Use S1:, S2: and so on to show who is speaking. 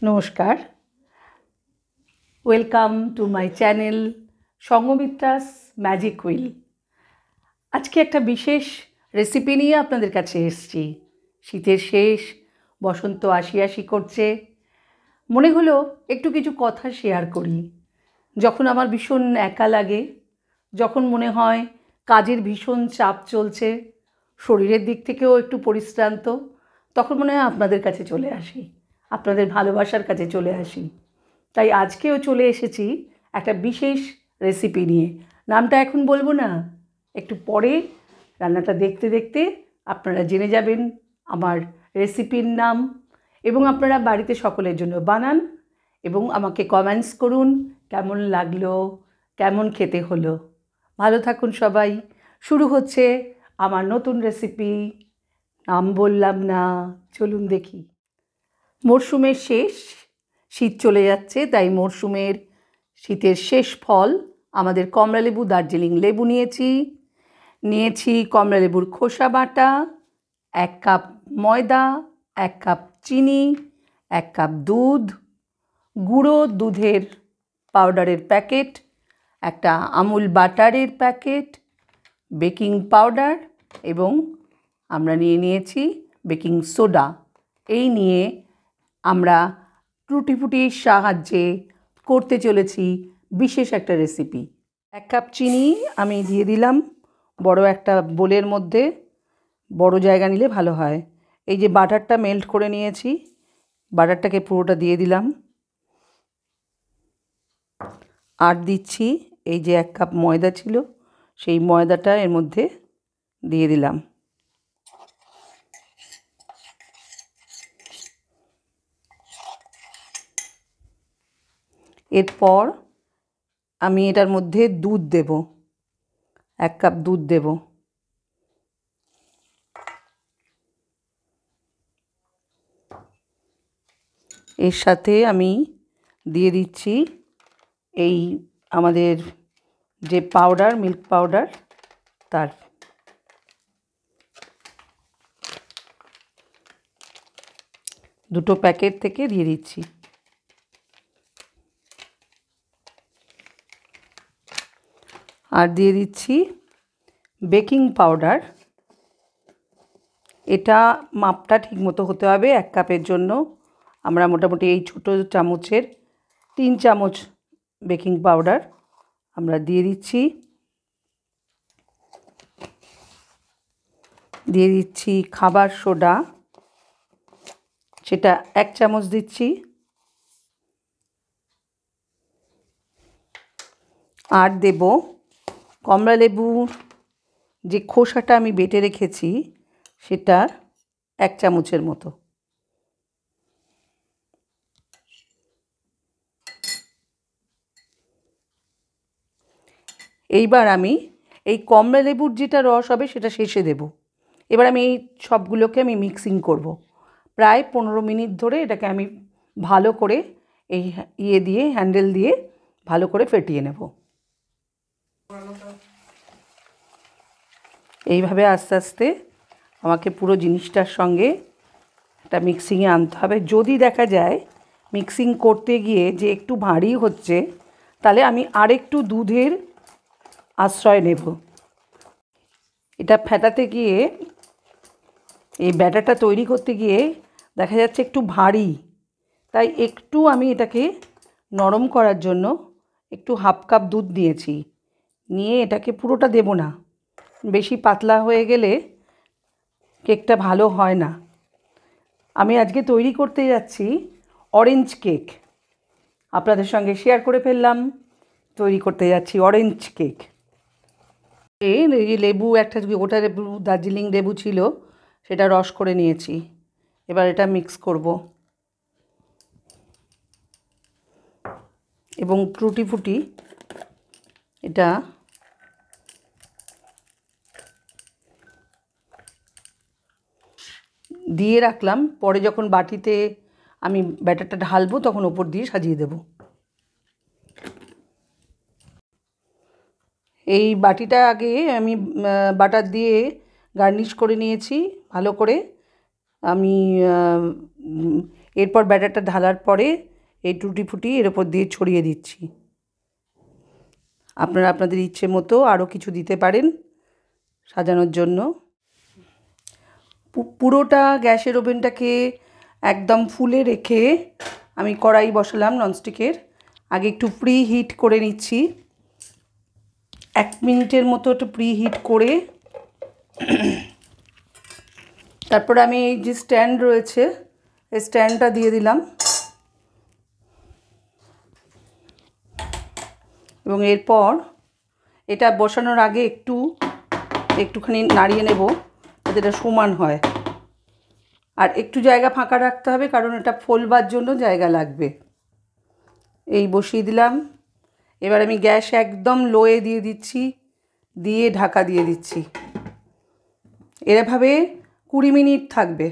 S1: নমস্কার, welcome to my channel Sanghamitra's magic wheel. আজকে একটা বিশেষ রেসিপি নিয়ে আপনাদের কাছে এসেছি। শীতের শেষ, বসন্ত আসি আসি করছে, মনে হলো একটু কিছু কথা শেয়ার করি। যখন আমার ভীষণ একা লাগে, যখন মনে হয় কাজের ভীষণ চাপ চলছে, শরীরের দিক থেকেও একটু পরিশ্রান্ত, তখন মনে হয় আপনাদের কাছে চলে আসি, আপনাদের ভালোবাসার কাছে চলে আসি। তাই আজকেও চলে এসেছি একটা বিশেষ রেসিপি নিয়ে। নামটা এখন বলবো না, একটু পরে রান্নাটা দেখতে দেখতে আপনারা জেনে যাবেন আমার রেসিপির নাম, এবং আপনারা বাড়িতে সকলের জন্য বানান এবং আমাকে কমেন্টস করুন কেমন লাগলো, কেমন খেতে হলো। ভালো থাকুন সবাই। শুরু হচ্ছে আমার নতুন রেসিপি। নাম বললাম না, চলুন দেখি। মরশুমের শেষ, শীত চলে যাচ্ছে, তাই মরশুমের শীতের শেষ ফল আমাদের কমলালেবু, দার্জিলিং লেবু নিয়েছি কমলালেবুর খোসা বাটা, 1 কাপ ময়দা, 1 কাপ চিনি, 1 কাপ দুধ, গুঁড়ো দুধের পাউডারের প্যাকেট, একটা আমুল বাটারের প্যাকেট, বেকিং পাউডার এবং আমরা নিয়েছি বেকিং সোডা। এই নিয়ে আমরা টুটি ফুটির সাহায্যে করতে চলেছি বিশেষ একটা রেসিপি। 1 কাপ চিনি আমি দিয়ে দিলাম বড় একটা বোলের মধ্যে, বড় জায়গা নিলে ভালো হয়। এই যে বাটারটা মেল্ট করে নিয়েছি, বাটারটাকে পুরোটা দিয়ে দিলাম। আর দিচ্ছি এই যে 1 কাপ ময়দা ছিল, সেই ময়দাটা এর মধ্যে দিয়ে দিলাম। এরপর আমি এটার মধ্যে দুধ দেব, 1 কাপ দুধ দেব। এর সাথে আমি দিয়ে দিচ্ছি এই আমাদের যে পাউডার, মিল্ক পাউডার, তার দুটো প্যাকেট থেকে দিয়ে দিচ্ছি। আর দিয়ে দিচ্ছি বেকিং পাউডার। এটা মাপটা ঠিকমতো হতে হবে। 1 কাপের জন্য আমরা মোটামুটি এই ছোটো চামচের 3 চামচ বেকিং পাউডার আমরা দিয়ে দিচ্ছি। দিয়ে দিচ্ছি খাবার সোডা, সেটা 1 চামচ দিচ্ছি। আর দেব কমলালেবুর যে খোসাটা আমি বেটে রেখেছি, সেটা 1 চামচের মতো। এইবার আমি এই কমলালেবুর যেটা রস হবে সেটা শেষে দেব। এবার আমি এই সবগুলোকে আমি মিক্সিং করব। প্রায় 15 মিনিট ধরে এটাকে আমি ভালো করে এই হ্যান্ডেল দিয়ে ভালো করে ফেটিয়ে নেব। এইভাবে আস্তে আস্তে আমাকে পুরো জিনিসটার সঙ্গে একটা মিক্সিংয়ে আনতে হবে। যদি দেখা যায় মিক্সিং করতে গিয়ে যে একটু ভারী হচ্ছে, তাহলে আমি আরেকটু দুধের আশ্রয় নেব। এটা ফেটাতে গিয়ে, এই ব্যাটারটা তৈরি করতে গিয়ে দেখা যাচ্ছে একটু ভারী, তাই একটু আমি এটাকে নরম করার জন্য একটু 1/2 কাপ দুধ নিয়েছি। নিয়ে এটাকে পুরোটা দেব না, বেশি পাতলা হয়ে গেলে কেকটা ভালো হয় না। আমি আজকে তৈরি করতে যাচ্ছি অরেঞ্জ কেক। আপনাদের সঙ্গে শেয়ার করে ফেললাম, তৈরি করতে যাচ্ছি অরেঞ্জ কেক। এই যে লেবু, একটা গোটা লেবু, দার্জিলিং লেবু ছিল, সেটা রস করে নিয়েছি। এবার এটা মিক্স করব এবং টুটি ফুটি এটা দিয়ে রাখলাম। পরে যখন বাটিতে আমি ব্যাটারটা ঢালবো তখন ওপর দিয়ে সাজিয়ে দেব। এই বাটিটা আগে আমি বাটার দিয়ে গার্নিশ করে নিয়েছি ভালো করে। আমি এরপর ব্যাটারটা ঢালার পরে এই টুটি ফুটি এর ওপর দিয়ে ছড়িয়ে দিচ্ছি। আপনারা আপনাদের ইচ্ছে মতো আরও কিছু দিতে পারেন সাজানোর জন্য। পুরোটা গ্যাসের ওভেনটাকে একদম ফুলে রেখে আমি কড়াই বসালাম ননস্টিকের। আগে একটু প্রি হিট করে নিচ্ছি, 1 মিনিটের মতো একটু প্রি হিট করে তারপরে আমি এই যে স্ট্যান্ড রয়েছে এই স্ট্যান্ডটা দিয়ে দিলাম এবং এরপর এটা বসানোর আগে একটুখানি নাড়িয়ে নেব যাতে এটা সমান হয়। আর একটু জায়গা ফাঁকা রাখতে হবে কারণ এটা ফোলবার জন্য জায়গা লাগবে। এই বসিয়ে দিলাম। এবার আমি গ্যাস একদম লোয়ে দিয়ে দিচ্ছি, দিয়ে ঢাকা দিয়ে দিচ্ছি। এভাবে 20 মিনিট থাকবে।